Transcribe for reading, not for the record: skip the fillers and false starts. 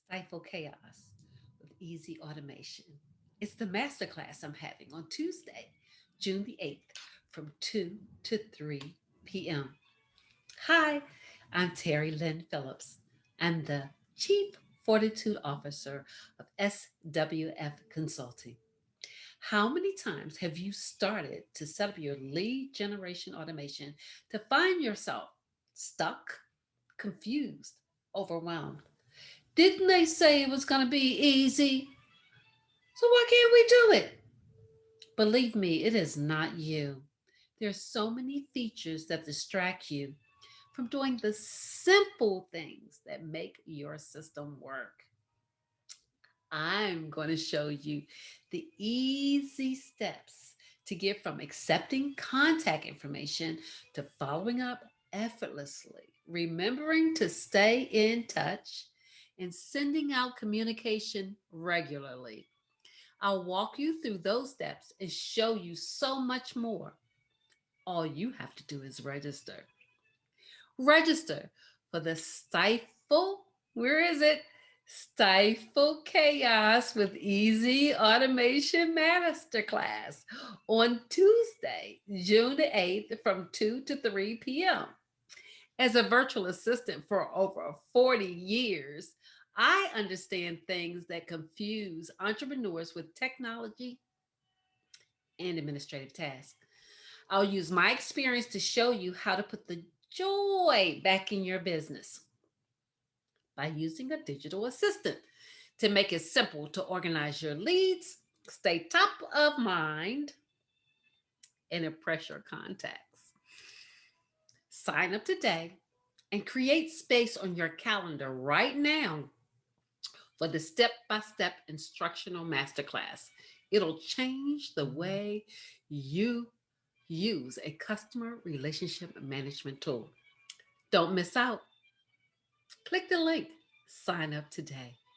Stifle chaos with easy automation. It's the masterclass I'm having on Tuesday, June the 8th from 2 to 3 p.m. Hi, I'm Terrilynn Phillips. I'm the Chief Fortitude Officer of SWF Consulting. How many times have you started to set up your lead generation automation to find yourself stuck, confused, overwhelmed? Didn't they say it was going to be easy? So why can't we do it? Believe me, it is not you. There's so many features that distract you from doing the simple things that make your system work. I'm going to show you the easy steps to get from accepting contact information to following up effortlessly, remembering to stay in touch, and sending out communication regularly. I'll walk you through those steps and show you so much more. All you have to do is register. Register for the Stifle. Where is it? Stifle Chaos with Easy Automation Masterclass on Tuesday, June the 8th from 2 to 3 p.m. As a virtual assistant for over 40 years, I understand things that confuse entrepreneurs with technology and administrative tasks. I'll use my experience to show you how to put the joy back in your business by using a digital assistant to make it simple to organize your leads, stay top of mind, and impress your contacts. Sign up today and create space on your calendar right now for the step by step instructional masterclass. It'll change the way you use a customer relationship management tool. Don't miss out. Click the link, sign up today.